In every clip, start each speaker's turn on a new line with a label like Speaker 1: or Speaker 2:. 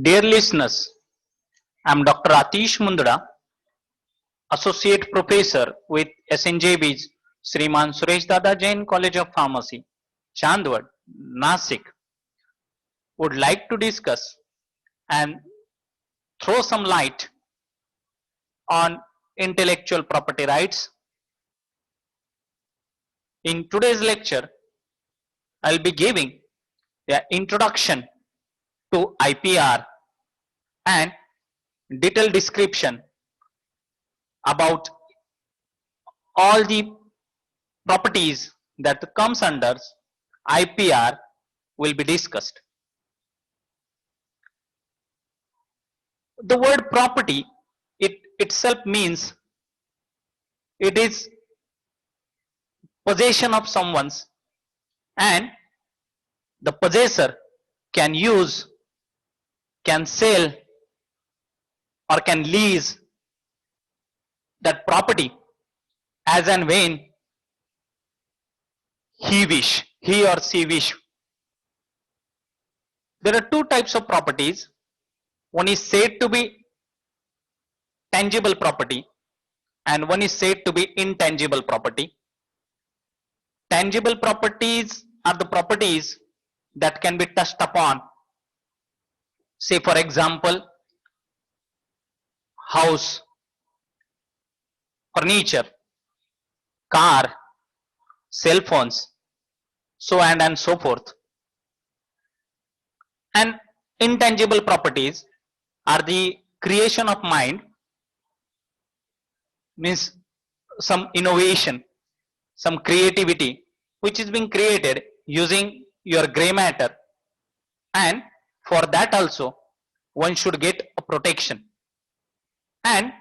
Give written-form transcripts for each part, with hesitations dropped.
Speaker 1: Dear listeners, I am Dr. Atish Mundra, Associate Professor with SNJB's Sriman Suresh Dada Jain College of Pharmacy, Chandwad, Nasik, would like to discuss and throw some light on intellectual property rights. In today's lecture, I'll be giving the introduction to IPR and detailed description about all the properties that comes under IPR will be discussed. The word property, it itself means it is possession of someone's, and the possessor can use, can sell, or can lease that property as and when he or she wish. There are two types of properties. One is said to be tangible property and one is said to be intangible property. Tangible properties are the properties that can be touched upon. Say for example, house, furniture, car, cell phones, so and so forth. And intangible properties are the creation of mind, means some innovation, some creativity which is being created using your gray matter, and for that also one should get a protection. And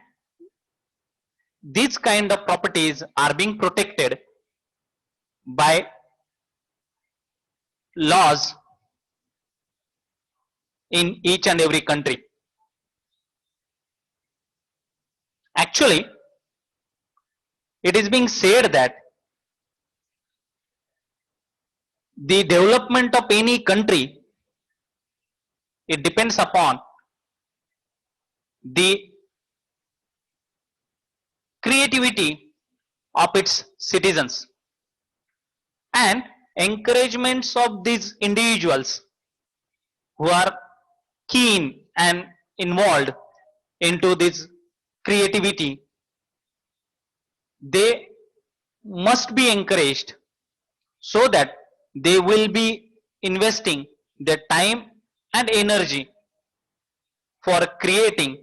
Speaker 1: these kind of properties are being protected by laws in each and every country. Actually, it is being said that the development of any country, it depends upon the creativity of its citizens and encouragements of these individuals who are keen and involved into this creativity. They must be encouraged so that they will be investing their time and energy for creating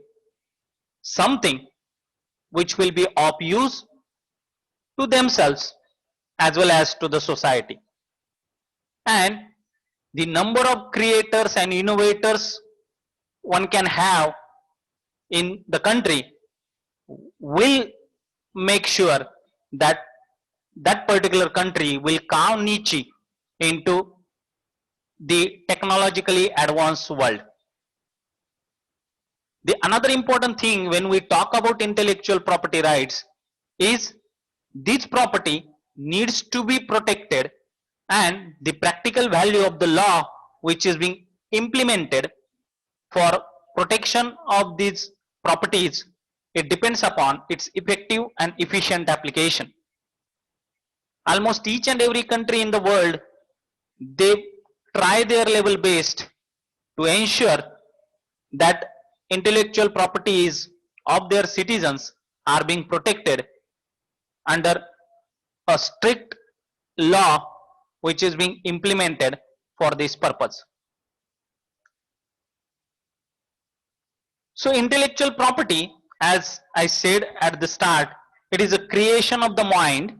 Speaker 1: something which will be of use to themselves as well as to the society. And the number of creators and innovators one can have in the country will make sure that that particular country will come niche into the technologically advanced world. The another important thing when we talk about intellectual property rights is this property needs to be protected, and the practical value of the law which is being implemented for protection of these properties, it depends upon its effective and efficient application. Almost each and every country in the world, they try their level best to ensure that intellectual properties of their citizens are being protected under a strict law which is being implemented for this purpose. So intellectual property, as I said at the start, it is a creation of the mind.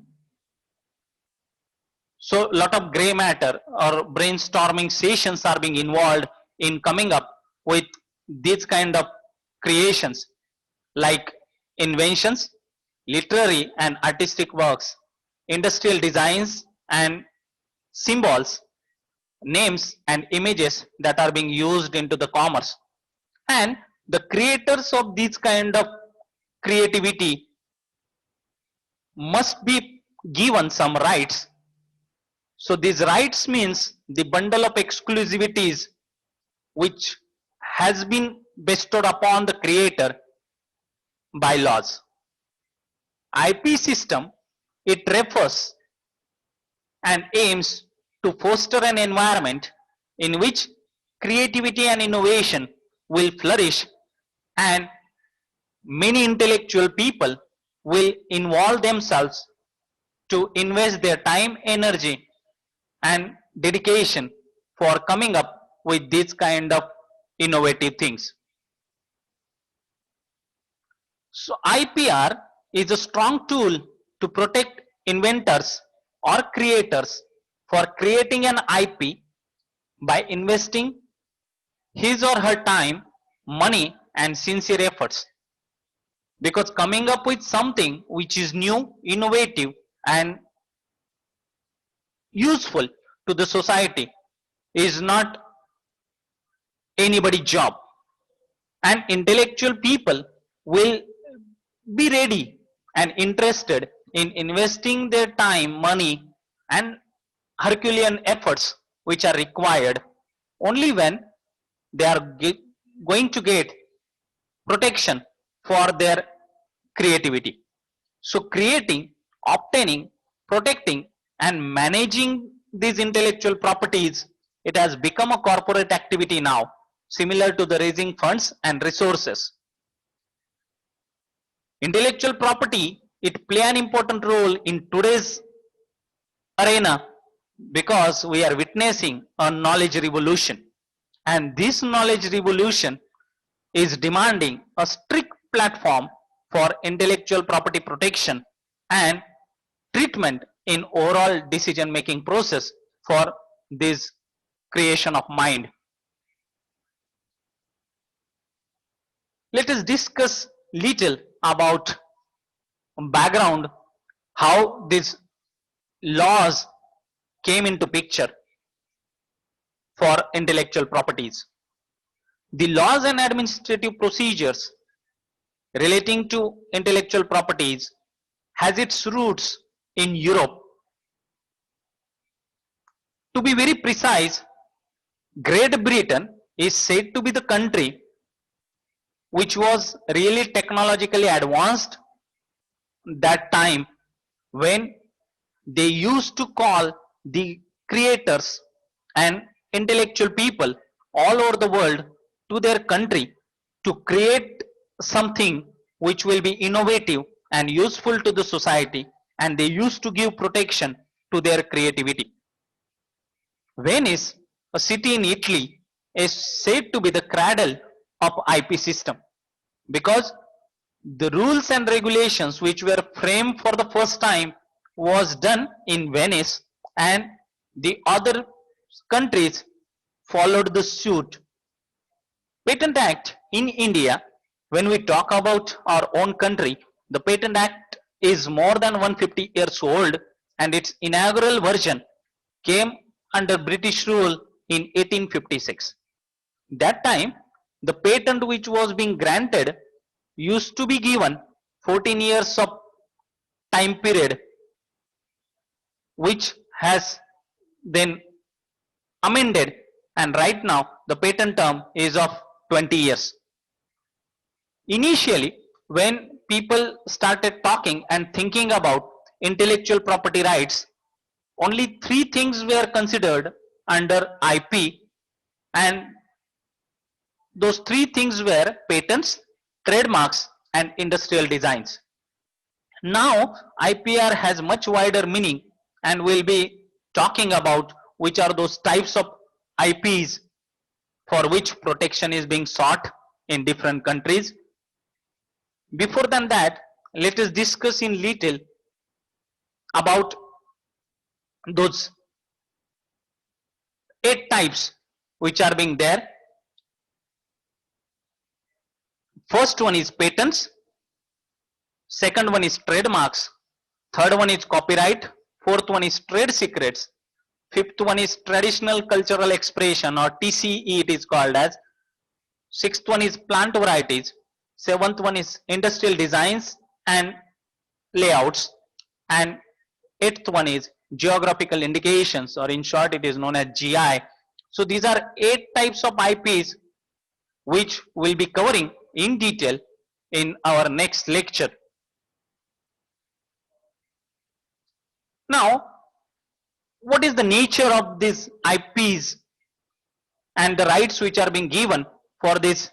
Speaker 1: So lot of gray matter or brainstorming sessions are being involved in coming up with these kind of creations like inventions, literary and artistic works, industrial designs and symbols, names and images that are being used into the commerce. And the creators of these kind of creativity must be given some rights. So these rights means the bundle of exclusivities which has been bestowed upon the creator by laws. IP system, it refers and aims to foster an environment in which creativity and innovation will flourish, and many intellectual people will involve themselves to invest their time, energy and dedication for coming up with this kind of innovative things. So IPR is a strong tool to protect inventors or creators for creating an IP by investing his or her time, money and sincere efforts. Because coming up with something which is new, innovative and useful to the society is not anybody's job, and intellectual people will be ready and interested in investing their time, money and Herculean efforts which are required only when they are going to get protection for their creativity. So creating, obtaining, protecting and managing these intellectual properties, it has become a corporate activity now, similar to the raising funds and resources. Intellectual property, it play an important role in today's arena because we are witnessing a knowledge revolution, and this knowledge revolution is demanding a strict platform for intellectual property protection and treatment in overall decision making process for this creation of mind. Let us discuss little about background, how these laws came into picture for intellectual properties. The laws and administrative procedures relating to intellectual properties has its roots in Europe. To be very precise, Great Britain is said to be the country which was really technologically advanced that time, when they used to call the creators and intellectual people all over the world to their country to create something which will be innovative and useful to the society, and they used to give protection to their creativity. Venice, a city in Italy, is said to be the cradle of IP system because the rules and regulations which were framed for the first time was done in Venice, and the other countries followed the suit. Patent Act in India, when we talk about our own country, the Patent Act is more than 150 years old, and its inaugural version came under British rule in 1856. That time, the patent which was being granted used to be given 14 years of time period, which has then amended, and right now the patent term is of 20 years. Initially, when people started talking and thinking about intellectual property rights, only three things were considered under IP, and those three things were patents, trademarks and industrial designs. Now IPR has much wider meaning, and we'll be talking about which are those types of IPs for which protection is being sought in different countries. Before than that, let us discuss in little about those 8 types which are being there. First one is patents, second one is trademarks, third one is copyright, fourth one is trade secrets, fifth one is traditional cultural expression or TCE it is called as, sixth one is plant varieties, seventh one is industrial designs and layouts, and eighth one is geographical indications, or in short it is known as GI. So these are 8 types of IPs which we'll be covering in detail in our next lecture. Now, what is the nature of these IPs and the rights which are being given for these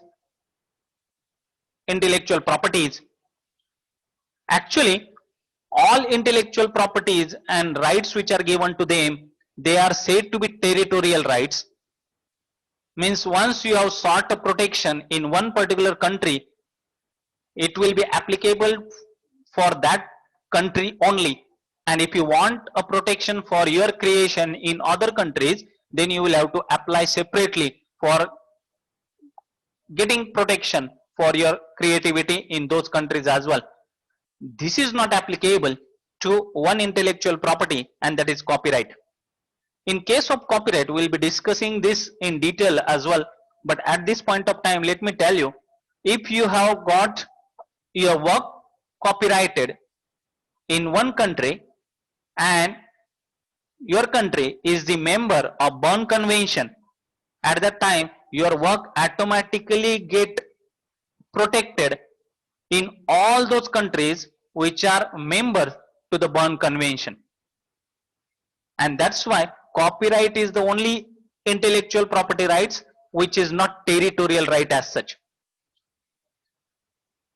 Speaker 1: intellectual properties? Actually, all intellectual properties and rights which are given to them, they are said to be territorial rights. Means once you have sought a protection in one particular country, it will be applicable for that country only. And if you want a protection for your creation in other countries, then you will have to apply separately for getting protection for your creativity in those countries as well. This is not applicable to one intellectual property, and that is copyright. In case of copyright, we will be discussing this in detail as well, but at this point of time, let me tell you, if you have got your work copyrighted in one country and your country is the member of Berne Convention, at that time your work automatically get protected in all those countries which are members to the Berne Convention. And that's why copyright is the only intellectual property rights which is not territorial right as such.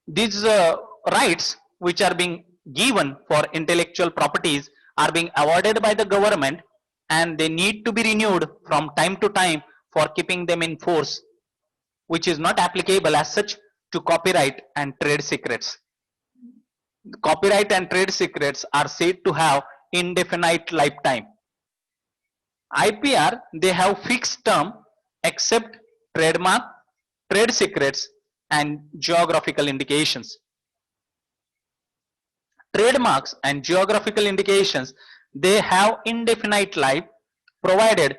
Speaker 1: These rights which are being given for intellectual properties are being awarded by the government, and they need to be renewed from time to time for keeping them in force, which is not applicable as such to copyright and trade secrets. Copyright and trade secrets are said to have indefinite lifetime. IPR, they have fixed term except trademark, trade secrets and geographical indications. Trademarks and geographical indications, they have indefinite life provided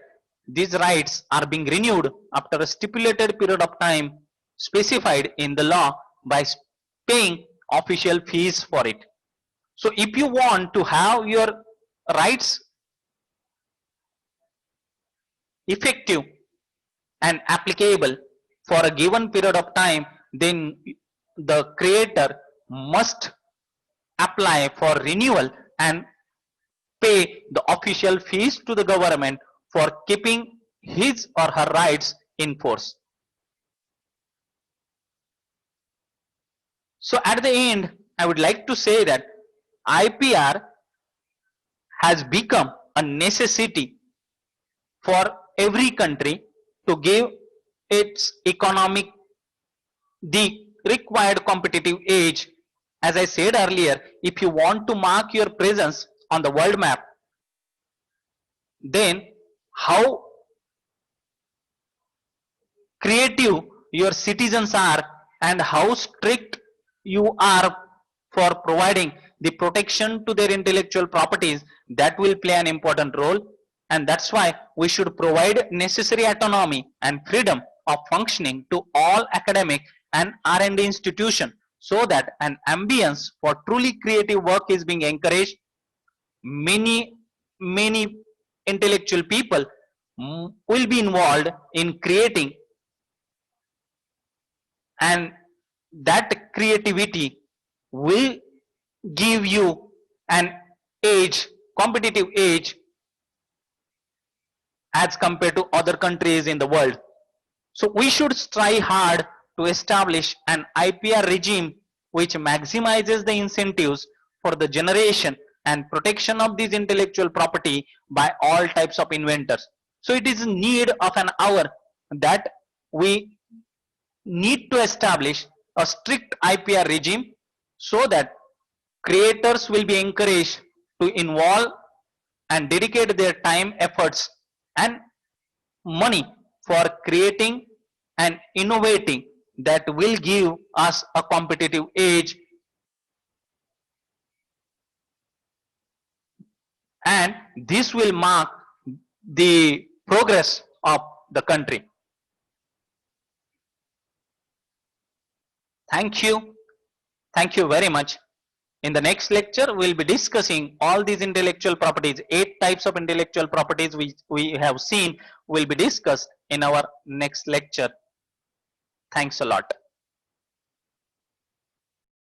Speaker 1: these rights are being renewed after a stipulated period of time specified in the law by paying official fees for it. So if you want to have your rights effective and applicable for a given period of time, then the creator must apply for renewal and pay the official fees to the government for keeping his or her rights in force. So at the end, I would like to say that IPR has become a necessity for every country to give its economic the required competitive edge. As I said earlier, if you want to mark your presence on the world map, then how creative your citizens are and how strict you are for providing the protection to their intellectual properties, that will play an important role. And that's why we should provide necessary autonomy and freedom of functioning to all academic and R&D institutions, so that an ambience for truly creative work is being encouraged. Many intellectual people will be involved in creating, and that creativity will give you an edge, competitive edge as compared to other countries in the world. So we should strive hard to establish an IPR regime which maximizes the incentives for the generation and protection of this intellectual property by all types of inventors. So it is in need of an hour that we need to establish a strict IPR regime, so that creators will be encouraged to involve and dedicate their time, efforts and money for creating and innovating that will give us a competitive edge, and this will mark the progress of the country. Thank you. Thank you very much. In the next lecture, we'll be discussing all these intellectual properties. 8 types of intellectual properties we have seen will be discussed in our next lecture. Thanks a lot.